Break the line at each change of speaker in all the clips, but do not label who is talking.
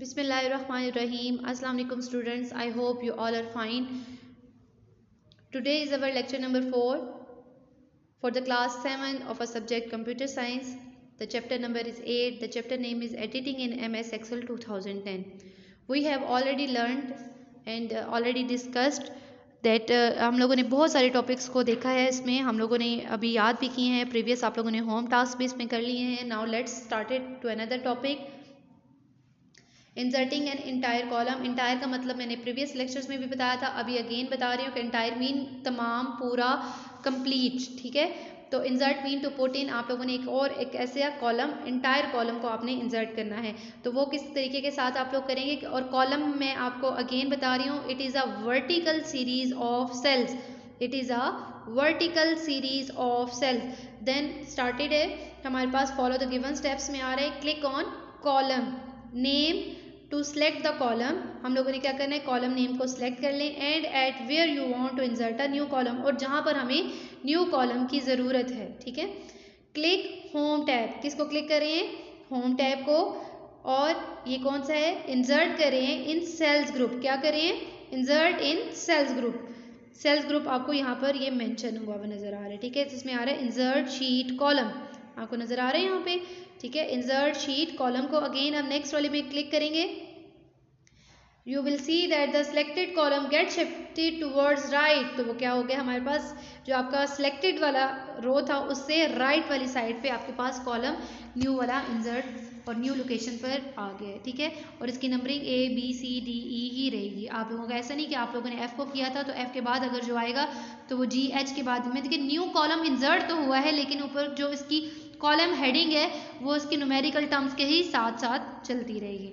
Bismillahirrahmanirrahim. Assalamu alaikum students. I hope you all are fine. Today is our lecture number 4 for the class 7 of a subject computer science. The chapter number is 8. The chapter name is editing in MS Excel 2010. We have already learned and already discussed that हम लोगों ने बहुत सारे topics को देखा है. इसमें हम लोगों ने अभी याद भी किए हैं. प्रीवियस आप लोगों ने होम टास्क भी इसमें कर लिए हैं. Now let's started to another topic, inserting an entire column. Entire का मतलब मैंने प्रीवियस लेक्चर्स में भी बताया था, अभी अगेन बता रही हूँ कि इंटायर मीन तमाम, पूरा, कंप्लीट. ठीक है, तो insert mean to put in. आप लोगों ने एक ऐसे कॉलम, इंटायर कॉलम को आपने इंसर्ट करना है. तो वो किस तरीके के साथ आप लोग करेंगे. और कॉलम मैं आपको अगेन बता रही हूँ, it is a vertical series of cells. It is a vertical series of cells. Then started है हमारे पास. फॉलो द गिवन स्टेप्स में आ रहे हैं. Click on column name to select the column. हम लोगों ने क्या करना है, कॉलम नेम को सिलेक्ट कर लें. And at where you want to insert a new column, और जहां पर हमें न्यू कॉलम की ज़रूरत है. ठीक है, क्लिक होम टैब. किसको क्लिक करें, होम टैब को. और ये कौन सा है, इंसर्ट करें इन सेल्स ग्रुप. क्या करें, insert in cells group. Cells group आपको यहाँ पर ये मेंशन हुआ हुआ नजर आ रहा है. ठीक है, इसमें आ रहा है इंसर्ट शीट कॉलम, आपको नजर आ रहा है यहाँ पे. ठीक है, इंसर्ट शीट कॉलम को अगेन हम नेक्स्ट वाले में क्लिक करेंगे. You will see that the selected column get shifted towards right. तो वो क्या हो गया, हमारे पास जो आपका सिलेक्टेड वाला रो था उससे राइट वाली साइड पे आपके पास कॉलम न्यू वाला इंसर्ट और न्यू लोकेशन पर आ गया. ठीक है, और इसकी नंबरिंग ABCDE ही रहेगी. आप लोगों का ऐसा नहीं कि आप लोगों ने F को किया था तो F के बाद अगर जो आएगा तो वो GH के बाद में. देखिए, न्यू कॉलम इंसर्ट तो हुआ है, लेकिन ऊपर जो इसकी कॉलम हेडिंग है वो इसके न्यूमेरिकल टर्म्स के ही साथ साथ चलती रहेगी.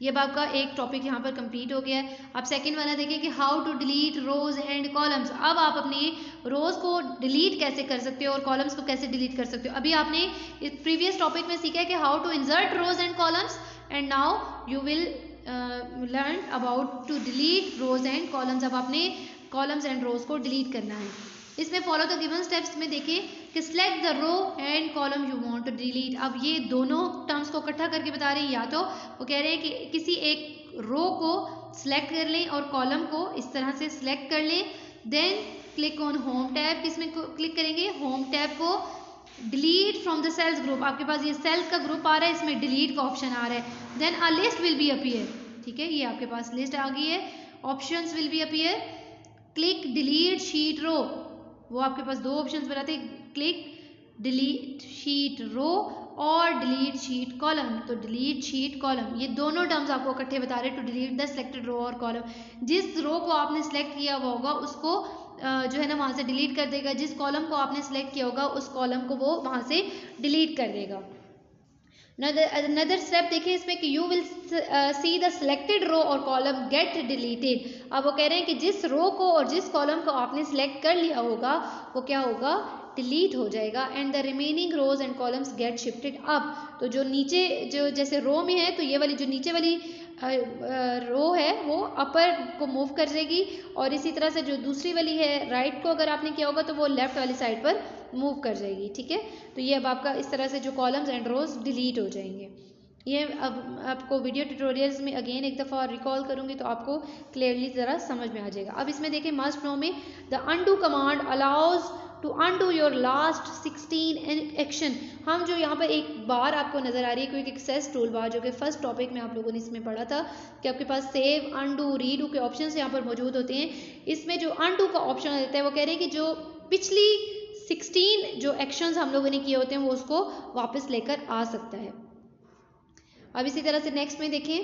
ये आपका एक टॉपिक यहाँ पर कंप्लीट हो गया है. अब सेकंड वाला देखिए कि how to delete rows and columns. अब आप अपनी रोज को डिलीट कैसे कर सकते हो और कॉलम्स को कैसे डिलीट कर सकते हो. अभी आपने इस प्रीवियस टॉपिक में सीखा है कि how to insert rows and columns, and now you will learn about to delete rows and columns. अब आपने कॉलम्स एंड रोज को डिलीट करना है. इसमें फॉलो द गिवन स्टेप्स में देखिए कि select the row and column you want to delete. अब ये दोनों टर्म्स को इकट्ठा करके बता रहे हैं. या तो वो कह रहे हैं कि किसी एक रो को सिलेक्ट कर लें और कॉलम को इस तरह से सिलेक्ट कर लें. Then click on home tab. किसमें क्लिक करेंगे, होम टैब को. Delete from the cells group. आपके पास ये सेल्स का ग्रुप आ रहा है, इसमें डिलीट का ऑप्शन आ रहा है. Then a list will be appear. ठीक है, ये आपके पास लिस्ट आ गई है. Options will be appear. Click delete sheet row. वो आपके पास दो ऑप्शंस बनाते हैं, क्लिक डिलीट शीट रो और डिलीट शीट कॉलम. तो डिलीट शीट कॉलम, ये दोनों टर्म्स आपको इकट्ठे बता रहे हैं. To delete the selected row और कॉलम, जिस रो को आपने सिलेक्ट किया हुआ होगा उसको जो है ना वहाँ से डिलीट कर देगा. जिस कॉलम को आपने सिलेक्ट किया होगा उस कॉलम को वो वहाँ से डिलीट कर देगा. Another स्टेप देखिए इसमें कि you will see the selected row और कॉलम गेट डिलीटेड. अब वो कह रहे हैं कि जिस रो को और जिस कॉलम को आपने सिलेक्ट कर लिया होगा वो क्या होगा, डिलीट हो जाएगा. And the remaining rows and columns get shifted up. तो जो नीचे जो जैसे रो में है तो ये वाली जो नीचे वाली रो है वो अपर को मूव कर जाएगी, और इसी तरह से जो दूसरी वाली है राइट को अगर आपने किया होगा तो वो लेफ्ट वाली साइड पर मूव कर जाएगी. ठीक है, तो ये अब आपका इस तरह से जो कॉलम्स एंड रोज डिलीट हो जाएंगे. ये अब आपको वीडियो ट्यूटोरियल्स में अगेन एक दफ़ा रिकॉल करूँगी तो आपको क्लियरली ज़रा समझ में आ जाएगा. अब इसमें देखिए मस्ट नो में the undo command allows to undo your last 16 action. हम जो यहाँ पर एक बार आपको नज़र आ रही है क्विक एक्सेस टूल बार, जो कि फर्स्ट टॉपिक में आप लोगों ने इसमें पढ़ा था कि आपके पास सेव, अनडू, रीडू के ऑप्शन यहाँ पर मौजूद होते हैं. इसमें जो अनडू का ऑप्शन रहता है वो कह रहे हैं कि जो पिछली 16 जो एक्शंस हम लोगों ने किए होते हैं वो उसको वापस लेकर आ सकता है. अब इसी तरह से नेक्स्ट में देखें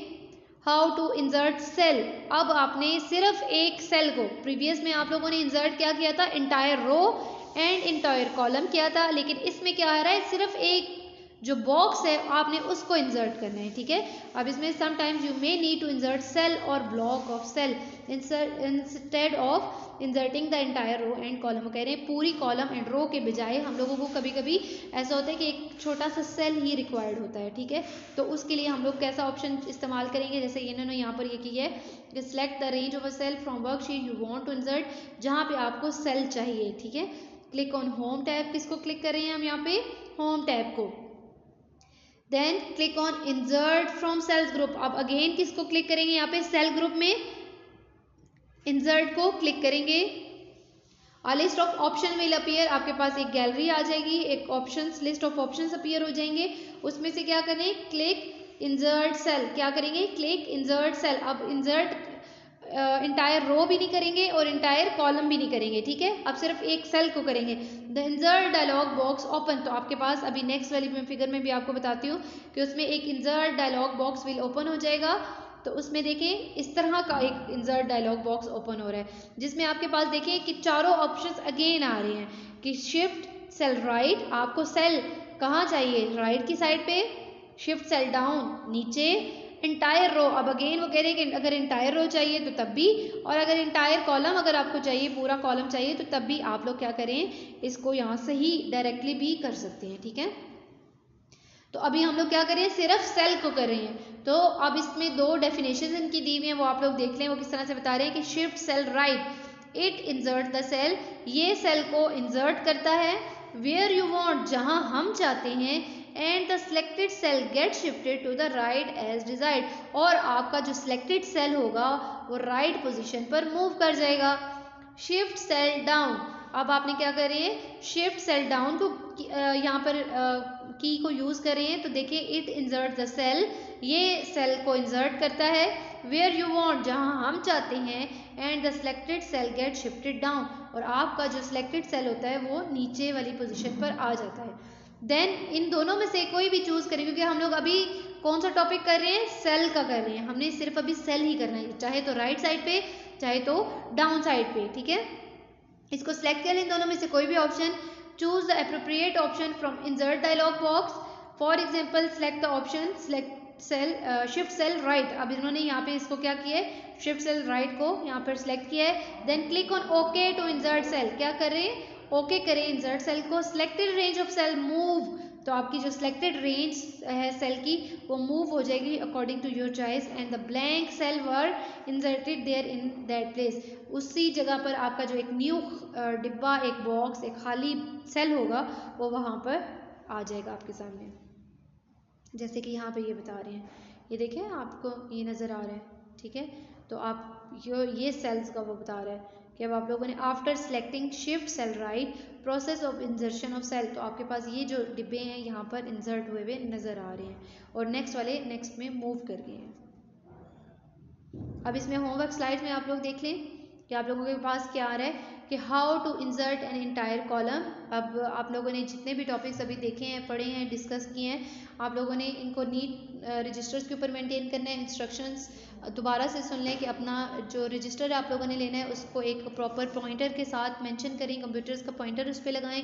हाउ टू इंसर्ट सेल. अब आपने सिर्फ एक सेल को, प्रीवियस में आप लोगों ने इंसर्ट क्या किया था, entire row and entire column किया था, लेकिन इसमें क्या आ रहा है, सिर्फ एक जो बॉक्स है आपने उसको इंसर्ट करना है. ठीक है, अब इसमें sometimes you may need to insert cell or block of cell instead of inserting the entire row and column. कह रहे हैं पूरी कॉलम एंड रो के बजाय हम लोगों को कभी कभी ऐसा होता है कि एक छोटा सा सेल ही रिक्वायर्ड होता है. ठीक है, तो उसके लिए हम लोग कैसा ऑप्शन इस्तेमाल करेंगे, जैसे इन्होंने यहाँ पर ये की है कि select the range of a cell from worksheet you want to insert, जहाँ पे आपको सेल चाहिए. ठीक है, क्लिक ऑन होम टैब. किसको क्लिक कर रहे हैं हम यहाँ पे, होम टैब को. Then click on insert from cells group. अब अगेन किसको क्लिक करेंगे, यहाँ पे सेल ग्रुप में इंसर्ट को क्लिक करेंगे। A list of option will appear, आपके पास एक गैलरी आ जाएगी, एक options list of options appear हो जाएंगे। उसमें से क्या करें, क्लिक इंसर्ट सेल, क्या करेंगे, क्लिक इंसर्ट सेल। अब इंसर्ट इंटायर रो भी नहीं करेंगे और इंटायर कॉलम भी नहीं करेंगे, ठीक है, अब सिर्फ एक सेल को करेंगे। The insert dialog box open, तो आपके पास अभी नेक्स्ट वाली फिगर में भी आपको बताती हूँ कि उसमें एक insert dialog box will open हो जाएगा। तो उसमें देखें इस तरह का एक इंसर्ट डायलॉग बॉक्स ओपन हो रहा है, जिसमें आपके पास देखें कि चारों ऑप्शंस अगेन आ रहे हैं कि शिफ्ट सेल राइट, आपको सेल कहाँ चाहिए, राइट की साइड पे, शिफ्ट सेल डाउन नीचे, इंटायर रो, अब अगेन वो कह रहे हैं कि अगर इंटायर रो चाहिए तो तब भी, और अगर इंटायर कॉलम अगर आपको चाहिए, पूरा कॉलम चाहिए तो तब भी आप लोग क्या करें, इसको यहाँ से ही डायरेक्टली भी कर सकते हैं, ठीक है। तो अभी हम लोग क्या करें, सिर्फ सेल को कर रहे हैं। तो अब इसमें दो डेफिनेशन इनकी दी हुई हैं, वो आप लोग देख लें वो किस तरह से बता रहे हैं कि shift cell right, it insert the cell, ये सेल को इंसर्ट करता है, वेयर यू वांट, जहां हम चाहते हैं, and the selected cell get shifted to the right as desired, और आपका जो सिलेक्टेड सेल होगा वो राइट पोजीशन पर मूव कर जाएगा। शिफ्ट सेल डाउन, अब आपने क्या कर रहे हैं, शिफ्ट सेल डाउन को यहाँ पर की को यूज कर रहे हैं, तो देखिए इट इंसर्ट द सेल, ये सेल को इंसर्ट करता है, वेयर यू वांट, जहां हम चाहते हैं, and the selected cell get shifted down, और आपका जो सिलेक्टेड सेल होता है वो नीचे वाली पोजीशन पर आ जाता है। देन इन दोनों में से कोई भी चूज करें, क्योंकि हम लोग अभी कौन सा टॉपिक कर रहे हैं, सेल का कर रहे हैं, हमने सिर्फ अभी सेल ही करना है, चाहे तो राइट साइड पे चाहे तो डाउन साइड पे, ठीक है। इसको सिलेक्ट करें इन दोनों में से कोई भी option, choose the appropriate option from insert dialog box, for example select the option select cell shift cell right, अब इन्होंने यहाँ पे इसको क्या किया है, शिफ्ट सेल राइट को यहाँ पर सिलेक्ट किया है। Then click on okay to insert cell, क्या करें, ओके करें इंसर्ट सेल को, selected range of cell move, तो आपकी जो सिलेक्टेड रेंज है सेल की वो मूव हो जाएगी according to your choice, and the blank cell were inserted there in that place, उसी जगह पर आपका जो एक न्यू डिब्बा, एक बॉक्स, एक खाली सेल होगा वो वहाँ पर आ जाएगा आपके सामने, जैसे कि यहाँ पे ये बता रहे हैं, ये देखें आपको ये नज़र आ रहा है, ठीक है। तो आप ये सेल्स का वो बता रहा है कि अब आप लोगों ने after selecting shift cell right process of insertion of cell, तो आपके पास ये जो डिब्बे हैं यहाँ पर इंसर्ट हुए हुए नज़र आ रहे हैं, और नेक्स्ट वाले नेक्स्ट में मूव कर गए हैं। अब इसमें होमवर्क स्लाइड में आप लोग देख लें कि आप लोगों के पास क्या आ रहा है कि how to insert an entire column. अब आप लोगों ने जितने भी टॉपिक्स अभी देखे हैं, पढ़े हैं, डिस्कस किए हैं, आप लोगों ने इनको नीट रजिस्टर्स के ऊपर मेंटेन करना है। इंस्ट्रक्शंस दोबारा से सुन लें कि अपना जो रजिस्टर आप लोगों ने लेना है उसको एक प्रॉपर पॉइंटर के साथ मेंशन करें, कंप्यूटर्स का पॉइंटर उस पर लगाएं।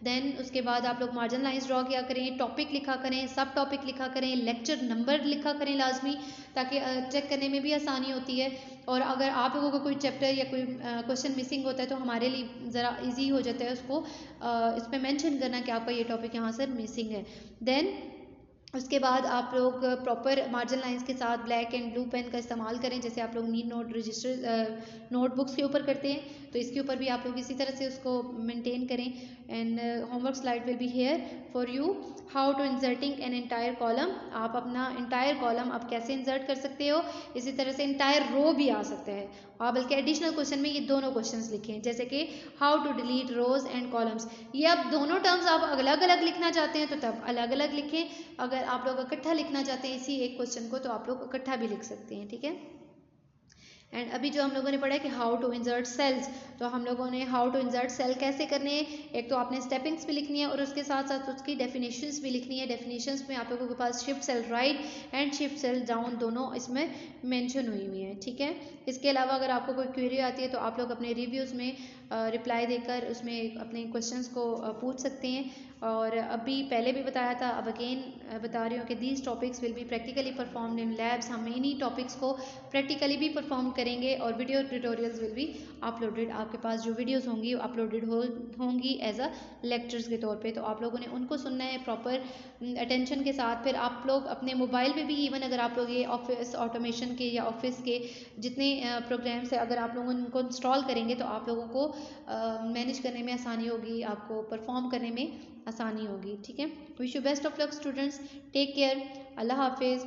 देन उसके बाद आप लोग मार्जिन लाइंस ड्रॉ किया करें, टॉपिक लिखा करें, सब टॉपिक लिखा करें, लेक्चर नंबर लिखा करें लाजमी, ताकि चेक करने में भी आसानी होती है। और अगर आप लोगों का कोई चैप्टर या कोई क्वेश्चन मिसिंग होता है तो हमारे लिए ज़रा इजी हो जाता है उसको इस पर मैंशन करना कि आपका ये टॉपिक यहाँ से मिसिंग है। देन उसके बाद आप लोग प्रॉपर मार्जिन लाइंस के साथ ब्लैक एंड ब्लू पेन का इस्तेमाल करें, जैसे आप लोग नीट नोट रजिस्टर नोटबुक्स के ऊपर करते हैं, तो इसके ऊपर भी आप लोग इसी तरह से उसको मेंटेन करें। And homework slide will be here for you, how to inserting an entire column, आप अपना इंटायर कॉलम आप कैसे इंसर्ट कर सकते हो, इसी तरह से इंटायर रो भी आ सकता है। और बल्कि एडिशनल क्वेश्चन में ये दोनों क्वेश्चंस लिखे हैं, जैसे कि how to delete rows and columns, ये अब दोनों टर्म्स आप अलग अलग लिखना चाहते हैं तो तब अलग अलग लिखें, अगर आप लोग इकट्ठा लिखना चाहते हैं इसी एक क्वेश्चन को तो आप लोग इकट्ठा भी लिख सकते हैं, ठीक है। एंड अभी जो हम लोगों ने पढ़ा है कि हाउ टू इंसर्ट सेल्स, तो हम लोगों ने हाउ टू इंसर्ट सेल कैसे करने हैं, एक तो आपने स्टेपिंग्स भी लिखनी है और उसके साथ साथ उसकी डेफिनेशंस भी लिखनी है। डेफिनेशंस में आप लोगों के पास shift cell right and shift cell down दोनों इसमें मेंशन हुई हुई हैं, ठीक है। इसके अलावा अगर आपको कोई क्वेरी आती है तो आप लोग अपने रिव्यूज़ में रिप्लाई देकर उसमें अपने क्वेश्चंस को पूछ सकते हैं। और अभी पहले भी बताया था, अब अगेन बता रही हूँ कि these topics will be practically performed in labs, हम इन्हीं टॉपिक्स को प्रैक्टिकली भी परफॉर्म करेंगे और video tutorials will be uploaded, आपके पास जो वीडियोस होंगी वो अपलोडेड होंगी एज अ लेक्चर्स के तौर पे, तो आप लोगों ने उनको सुनना है प्रॉपर अटेंशन के साथ। फिर आप लोग अपने मोबाइल पे भी, इवन अगर आप लोग ये ऑफिस ऑटोमेशन के या ऑफिस के जितने प्रोग्राम्स है अगर आप लोग उनको इंस्टॉल करेंगे तो आप लोगों को मैनेज करने में आसानी होगी, आपको परफॉर्म करने में आसानी होगी। ठीक है, wish you best of luck students, take care, अल्लाह हाफिज़।